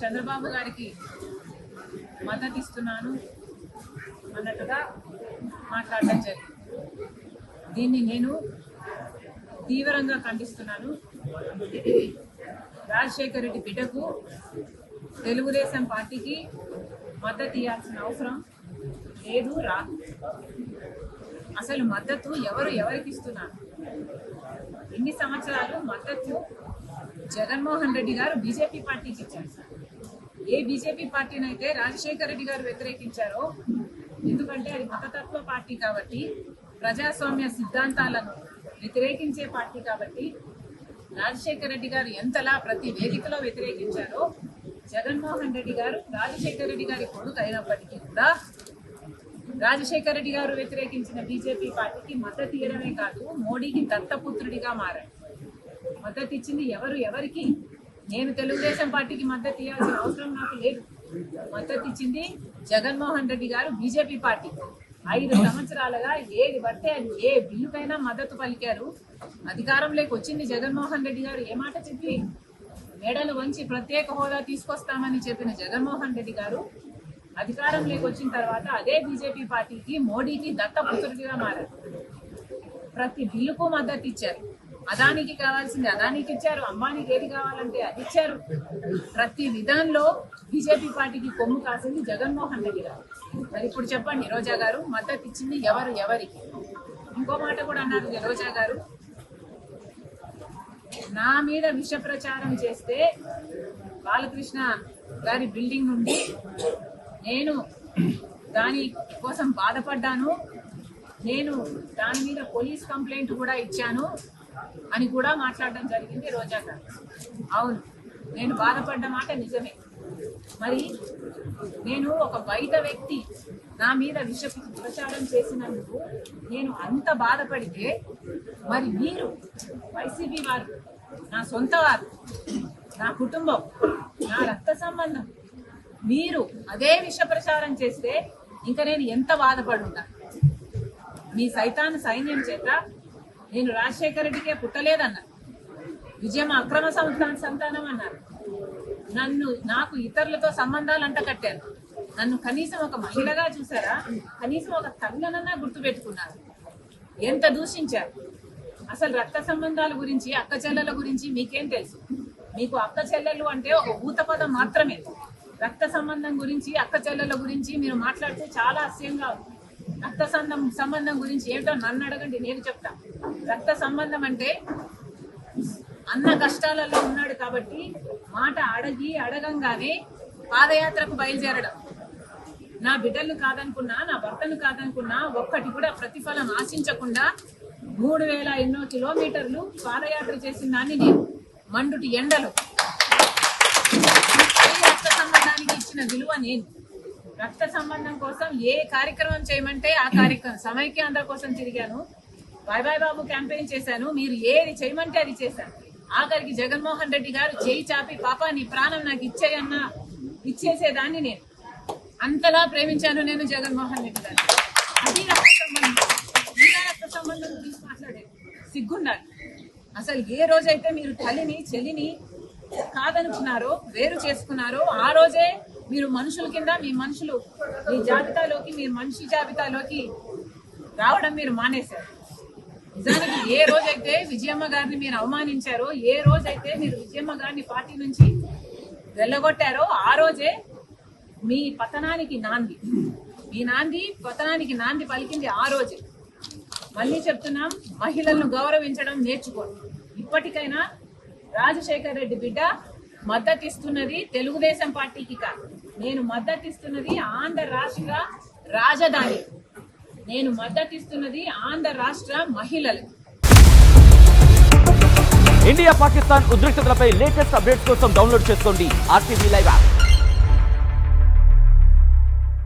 చంద్రబాబు గారికి మద్దతు ఇస్తున్నాను అన్నట్టుగా మాట్లాడడం జరిగింది. దీన్ని నేను తీవ్రంగా ఖండిస్తున్నాను. రాజశేఖర రెడ్డి బిడ్డకు తెలుగుదేశం పార్టీకి మద్దతు ఇవ్వాల్సిన అవసరం లేదు, రాదు. అసలు మద్దతు ఎవరికి ఇస్తున్నారు? ఇన్ని సంవత్సరాలు మద్దతు జగన్మోహన్ రెడ్డి గారు బీజేపీ పార్టీకి ఇచ్చారు. ఏ బీజేపీ పార్టీనైతే రాజశేఖర రెడ్డి గారు వ్యతిరేకించారో, ఎందుకంటే అది మతతత్వ పార్టీ కాబట్టి, ప్రజాస్వామ్య సిద్ధాంతాలను వ్యతిరేకించే పార్టీ కాబట్టి, రాజశేఖర రెడ్డి గారు ఎంతలా ప్రతి వేదికలో వ్యతిరేకించారో, జగన్మోహన్ రెడ్డి గారు రాజశేఖర రెడ్డి గారి కొడుకు అయినప్పటికీ కూడా రాజశేఖర రెడ్డి గారు వ్యతిరేకించిన బీజేపీ పార్టీకి మద్దతు ఇవ్వడమే కాదు, మోడీకి దత్తపుత్రుడిగా మారాడు. మద్దతు ఇచ్చింది ఎవరికి? నేను తెలుగుదేశం పార్టీకి మద్దతు ఇవ్వాల్సిన అవసరం నాకు లేదు. మద్దతు ఇచ్చింది జగన్మోహన్ రెడ్డి గారు బీజేపీ పార్టీ. 5 సంవత్సరాలుగా ఏది పడితే అది ఏ బిల్లుకైనా మద్దతు పలికారు. అధికారంలోకి వచ్చింది జగన్మోహన్ రెడ్డి గారు ఏ మాట చెప్పి మేడలు వంచి ప్రత్యేక హోదా తీసుకొస్తామని చెప్పిన జగన్మోహన్ రెడ్డి గారు అధికారంలోకి వచ్చిన తర్వాత అదే బీజేపీ పార్టీకి, మోడీకి దత్తపుత్రుడిగా మారారు. ప్రతి బిల్లుకు మద్దతు ఇచ్చారు. అదానికి కావాల్సింది అదానికి ఇచ్చారు, అంబానీకి ఏది కావాలంటే అది ఇచ్చారు. ప్రతి విధానంలో బీజేపీ పార్టీకి కొమ్ము కాసింది జగన్మోహన్ రెడ్డి గారు. మరి ఇప్పుడు చెప్పండి, రోజా గారు మద్దతు ఇచ్చింది ఎవరికి? ఇంకో మాట కూడా అన్నారు రోజా గారు, నా మీద విష ప్రచారం చేస్తే బాలకృష్ణ గారి బిల్డింగ్ నుండి నేను దాని కోసం బాధపడ్డాను, నేను దాని మీద పోలీస్ కంప్లైంట్ కూడా ఇచ్చాను అని కూడా మాట్లాడడం జరిగింది రోజా గారు. అవును, నేను బాధపడ్డ మాట నిజమే. మరి నేను ఒక బయట వ్యక్తి నా మీద విష ప్రచారం చేసినందుకు నేను అంత బాధపడితే, మరి మీరు వైసీపీ వారు, నా సొంత వారు, నా కుటుంబం, నా రక్త సంబంధం, మీరు అదే విష ప్రచారం చేస్తే ఇంకా నేను ఎంత బాధపడుంటా? మీ సైతాన్ సైన్యం చేత నేను రాజశేఖర రెడ్డికే పుట్టలేదన్నారు, విజయం అక్రమ సంతానం అన్నారు, నాకు ఇతరులతో సంబంధాలు అంట కట్టారు, నన్ను కనీసం ఒక మహిళగా చూసారా? కనీసం ఒక తల్లినన్నా గుర్తుపెట్టుకున్నారు. ఎంత దూషించారు! అసలు రక్త సంబంధాల గురించి, అక్క చెల్లెల గురించి మీకేం తెలుసు? మీకు అక్క చెల్లెలు అంటే ఒక ఊత పదం మాత్రమే. రక్త సంబంధం గురించి, అక్క చెల్లెల గురించి మీరు మాట్లాడితే చాలా అసహ్యంగా ఉంది. రక్త సంబంధం గురించి ఏంటో నన్ను అడగండి, నేను చెప్తా. రక్త సంబంధం అంటే అన్న కష్టాలలో ఉన్నాడు కాబట్టి మాట అడగంగానే పాదయాత్రకు బయలుదేరడం. నా బిడ్డలను కాదనుకున్నా, నా భర్తను కాదనుకున్నా, ఒక్కటి కూడా ప్రతిఫలం ఆశించకుండా 3000 ఎన్నో కిలోమీటర్లు పాదయాత్ర చేసిన దాన్ని నేను. మండుటి ఎండలో రక్త సంబంధానికి ఇచ్చిన విలువ నేను. రక్త సంబంధం కోసం ఏ కార్యక్రమం చేయమంటే ఆ కార్యక్రమం. సమైక్యాంధ్ర కోసం తిరిగాను, బాయ్ బాబు క్యాంపెయిన్ చేశాను, మీరు ఏది చేయమంటే అది చేశాను. ఆఖరికి జగన్మోహన్ రెడ్డి గారు చేయి చాపి పాప నీ ప్రాణం నాకు ఇచ్చేయన్నా ఇచ్చేసేదాన్ని నేను. అంతలా ప్రేమించాను నేను జగన్మోహన్ రెడ్డి గారు. అది రక్త సంబంధం. ఇలా రక్త సంబంధం గురించి మాట్లాడేది సిగ్గుండాలి. అసలు ఏ రోజైతే మీరు తల్లిని చెల్లిని కాదనుకున్నారో, వేరు చేసుకున్నారో, ఆ రోజే మీరు మనుషుల కింద మీ జాబితాలోకి, మీరు మనిషి జాబితాలోకి రావడం మీరు మానేశారు. నిజానికి ఏ రోజైతే విజయమ్మ గారిని మీరు అవమానించారో, ఏ రోజైతే మీరు విజయమ్మ గారిని పార్టీ నుంచి వెళ్ళగొట్టారో, ఆ రోజే మీ పతనానికి నాంది. మీ పతనానికి నాంది పలికింది ఆ రోజే. మళ్ళీ చెప్తున్నాం, మహిళలను గౌరవించడం నేర్చుకోండి. ఇప్పటికైనా రాజశేఖర రెడ్డి బిడ్డ మద్దతిస్తున్నది తెలుగుదేశం పార్టీకి కాదు, నేను మద్దతిస్తున్నది ఆంధ్ర రాష్ట్ర రాజధాని, నేను మద్దతిస్తున్నది ఆంధ్ర రాష్ట్ర మహిళలు. ఇండియా పాకిస్తాన్ ఉద్రిక్తతలపై లేటెస్ట్ అప్డేట్స్ కోసం డౌన్లోడ్ చేసుకోండి RTV లైవ్ యాప్.